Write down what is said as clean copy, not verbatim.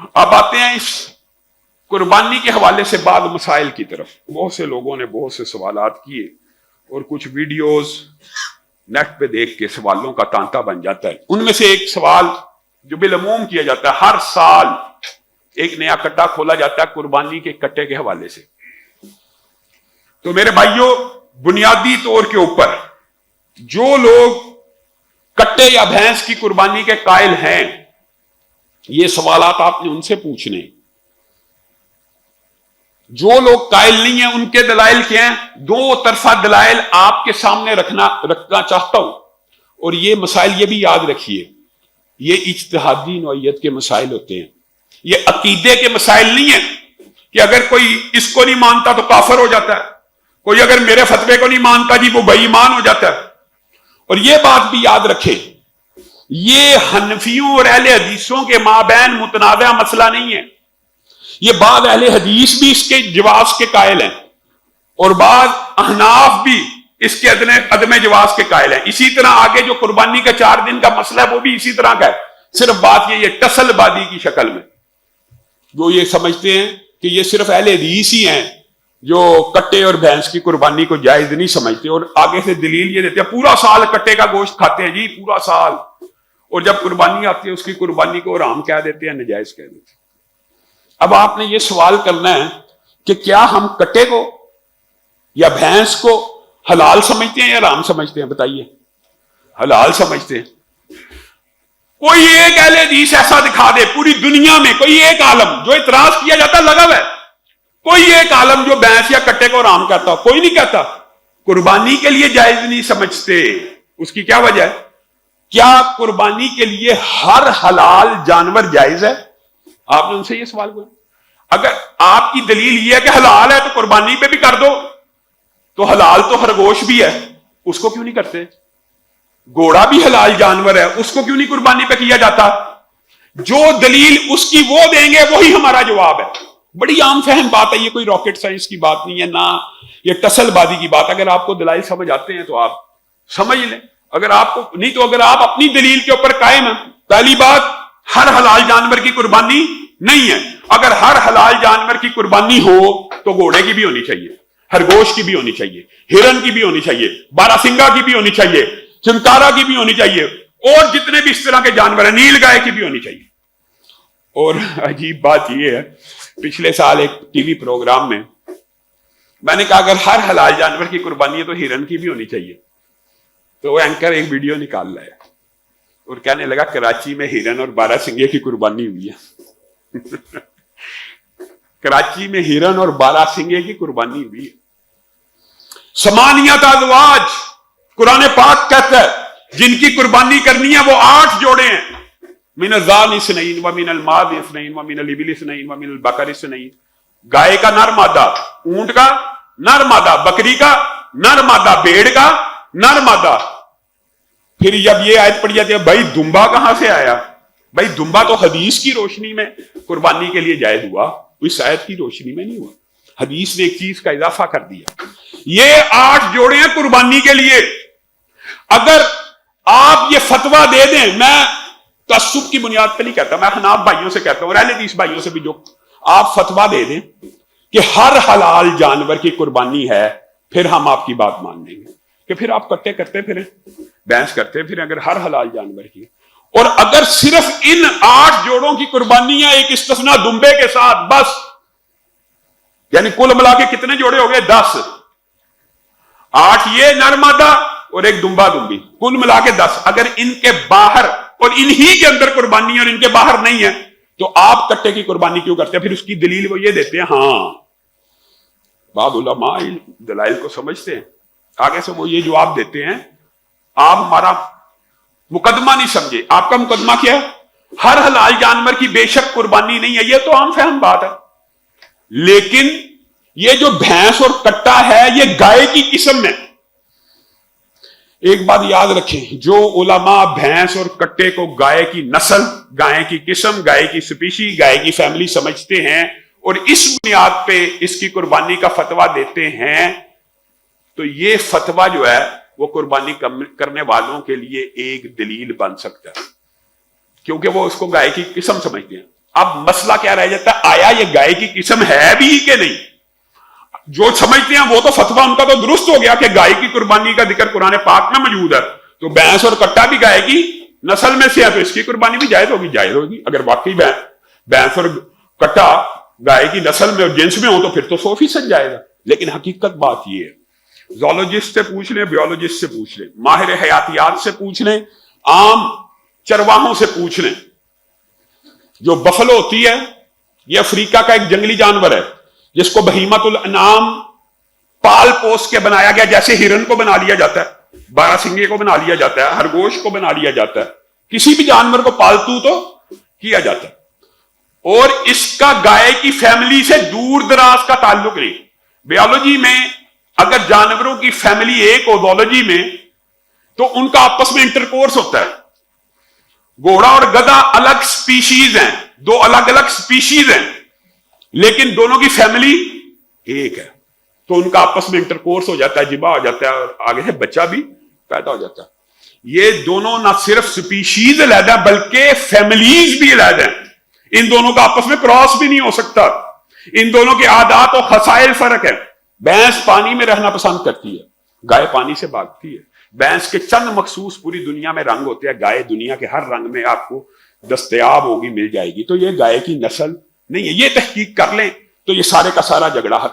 अब आते हैं इस कुर्बानी के हवाले से बाद मसाइल की तरफ। बहुत से लोगों ने बहुत से सवालात किए और कुछ वीडियोस नेट पे देख के सवालों का तांता बन जाता है। उनमें से एक सवाल जो बिलअमूम किया जाता है, हर साल एक नया कट्टा खोला जाता है कुर्बानी के कट्टे के हवाले से। तो मेरे भाइयों, बुनियादी तौर के ऊपर जो लोग कट्टे या भैंस की कुर्बानी के कायल हैं, ये सवालात आपने उनसे पूछने। जो लोग कायल नहीं है उनके दलाइल क्या हैं? दो तरफा दलाइल आपके सामने रखना चाहता हूं। और ये मसाइल ये भी याद रखिए, ये इज्तिहादी नौइयत के मसाइल होते हैं, ये अकीदे के मसाइल नहीं है कि अगर कोई इसको नहीं मानता तो काफिर हो जाता है, कोई अगर मेरे फतवे को नहीं मानता जी वो बेईमान हो जाता है। और ये बात भी याद रखें, ये हनफियों और अहले हदीसों के माबैन मुतनाज़ा मसला नहीं है। ये बाद अहले हदीस भी इसके जवाब के कायल हैं और बाद अहनाफ भी इसके अदम जवाब के कायल हैं। इसी तरह आगे जो कुर्बानी का 4 दिन का मसला है वो भी इसी तरह का है। सिर्फ बात ये टसलबादी की शक्ल में, जो ये समझते हैं कि ये सिर्फ अहले हदीस ही हैं जो कट्टे और भैंस की कुर्बानी को जायज नहीं समझते, और आगे से दलील ये देते हैं पूरा साल कट्टे का गोश्त खाते हैं जी, पूरा साल, और जब कुर्बानी आती है उसकी कुर्बानी को हराम कह देते हैं, नजायज कह देते हैं। अब आपने ये सवाल करना है कि क्या हम कट्टे को या भैंस को हलाल समझते हैं या हराम समझते हैं? बताइए। हलाल समझते हैं। कोई एक अहले हदीस ऐसा दिखा दे पूरी दुनिया में, कोई एक आलम जो इतराज किया जाता लगव है, कोई एक आलम जो भैंस या कट्टे को हराम कहता? कोई नहीं कहता। कुर्बानी के लिए जायज नहीं समझते। उसकी क्या वजह है? क्या कुर्बानी के लिए हर हलाल जानवर जायज है? आपने उनसे ये सवाल किया। अगर आपकी दलील ये है कि हलाल है तो कुर्बानी पे भी कर दो, तो हलाल तो खरगोश भी है, उसको क्यों नहीं करते? घोड़ा भी हलाल जानवर है, उसको क्यों नहीं कुर्बानी पे किया जाता? जो दलील उसकी वो देंगे वही हमारा जवाब है। बड़ी आम फहम बात है, ये कोई रॉकेट साइंस की बात नहीं है, ना ये टसलबाजी की बात। अगर आपको दलाइल समझ आते हैं तो आप समझ लें, अगर आपको नहीं तो अगर आप अपनी दलील के ऊपर कायम है। पहली बात, हर हलाल जानवर की कुर्बानी नहीं है। अगर हर हलाल जानवर की कुर्बानी हो तो घोड़े की भी होनी चाहिए, खरगोश की भी होनी चाहिए, हिरन की भी होनी चाहिए, बारासिंगा की भी होनी चाहिए, चिंकारा की भी होनी चाहिए, और जितने भी इस तरह के जानवर हैं, नील गाय की भी होनी चाहिए। और अजीब बात यह है, पिछले साल एक टीवी प्रोग्राम में मैंने कहा अगर हर हलाल जानवर की कुर्बानी है तो हिरन की भी होनी चाहिए। तो वो एंकर एक वीडियो निकाल रहा है और कहने लगा कराची में हिरन और बारासिंगे की कुर्बानी हुई है। कराची में हिरन और बारासिंगे की कुर्बानी हुई है। समानियत अज़वाज कुरान पाक कहता है जिनकी कुर्बानी करनी है वो 8 जोड़े हैं। मिनल ज़ान इस्नईन व मिनल माद इस्नईन व मिनल इबिल इस्नईन व मिनल बकर इस्नईन। गाय का नर मादा, ऊंट का नर मादा, बकरी का नर मादा, भेड़ का नर मादा। फिर जब ये आयत पढ़ी जाती है भाई दुम्बा कहां से आया? भाई दुम्बा तो हदीस की रोशनी में कुर्बानी के लिए जायज हुआ, इस आयत की रोशनी में नहीं हुआ। हदीस ने एक चीज का इजाफा कर दिया। ये 8 जोड़े हैं कुर्बानी के लिए। अगर आप ये फतवा दे दें, मैं तअस्सुब की बुनियाद पर नहीं कहता, मैं हनाफ भाइयों से कहता हूं, अहले हदीस भाइयों से भी, जो आप फतवा दे दें कि हर हलाल जानवर की कुर्बानी है, फिर हम आपकी बात मान लेंगे कि फिर आप कट्टे करते फिर भैंस करते फिर अगर हर हलाल जानवर की। और अगर सिर्फ इन 8 जोड़ों की कुर्बानी है, एक इस्तिस्ना दुम्बे के साथ, बस, यानी कुल मिला के कितने जोड़े हो गए? 10। 8 ये नर मादा और एक दुम्बा दुम्बी, कुल मिला के 10। अगर इनके बाहर और इन्हीं के अंदर कुर्बानी और इनके बाहर नहीं है तो आप कट्टे की कुर्बानी क्यों करते हैं? फिर उसकी दलील वो ये देते हैं, हाँ बाद उलमा दलाइल को समझते हैं, आगे से वो ये जवाब देते हैं आप हमारा मुकदमा नहीं समझे। आपका मुकदमा क्या है? हर हलाल जानवर की बेशक कुर्बानी नहीं है, ये तो आम फहम बात है, लेकिन ये जो भैंस और कट्टा है ये गाय की किस्म है। एक बात याद रखें, जो उलमा भैंस और कट्टे को गाय की नस्ल, गाय की किस्म, गाय की स्पीशी, गाय की फैमिली समझते हैं और इस बुनियाद पे इसकी कुर्बानी का फतवा देते हैं, तो ये फतवा जो है वो कुर्बानी करने वालों के लिए एक दलील बन सकता है, क्योंकि वो उसको गाय की किस्म समझते हैं। اب مسئلہ کیا رہ جاتا ہے, آیا یہ گائے کی قسم ہے بھی کہ نہیں؟ جو سمجھتے ہیں وہ تو فتویٰ ان کا تو درست ہو گیا کہ گائے کی قربانی کا ذکر قرآن پاک میں موجود ہے, تو بھینس اور کٹا بھی گائے کی نسل میں سے ہے, تو اس کی قربانی بھی جائز ہوگی. جائز ہوگی اگر واقعی بھینس اور کٹا گائے کی نسل میں اور جنس میں ہو تو پھر تو 100% جائے گا. لیکن حقیقت بات یہ ہے, زولوجسٹ سے پوچھ لیں, بیولوجسٹ سے پوچھ لیں, ماہر حیاتیات سے پوچھ لیں, عام چرواہوں سے پوچھ لیں. جو بفلو ہوتی ہے یہ افریقہ کا ایک جنگلی جانور ہے جس کو بہیمت الانعام پال پوس کے بنایا گیا, جیسے ہرن کو بنا لیا جاتا ہے, بارہ سنگے کو بنا لیا جاتا ہے, خرگوش کو بنا لیا جاتا ہے, کسی بھی جانور کو پالتو تو کیا جاتا ہے. اور اس کا گائے کی فیملی سے دور دراز کا تعلق نہیں. بیولوجی میں اگر جانوروں کی فیملی ایک ہو زولوجی میں تو ان کا آپس میں انٹرکورس ہوتا ہے. گھوڑا اور گدھا الگ سپیشیز ہیں, دو الگ الگ سپیشیز ہیں, لیکن دونوں کی فیملی ایک ہے, تو ان کا آپس میں انٹرکورس ہو جاتا ہے, جبا ہو جاتا ہے, اور آگے سے بچہ بھی پیدا ہو جاتا ہے. یہ دونوں نہ صرف سپیشیز علیحدہ بلکہ فیملیز بھی علیحدہ ہیں. ان دونوں کا آپس میں کراس بھی نہیں ہو سکتا. ان دونوں کے عادات و خصائل فرق ہے. بھینس پانی میں رہنا پسند کرتی ہے, گائے پانی سے بھاگتی ہے. بھینس کے چند مخصوص پوری دنیا میں رنگ ہوتے ہیں, گائے دنیا کے ہر رنگ میں آپ کو دستیاب ہوگی, مل جائے گی. تو یہ گائے کی نسل نہیں ہے. یہ تحقیق کر لیں تو یہ سارے کا سارا جھگڑا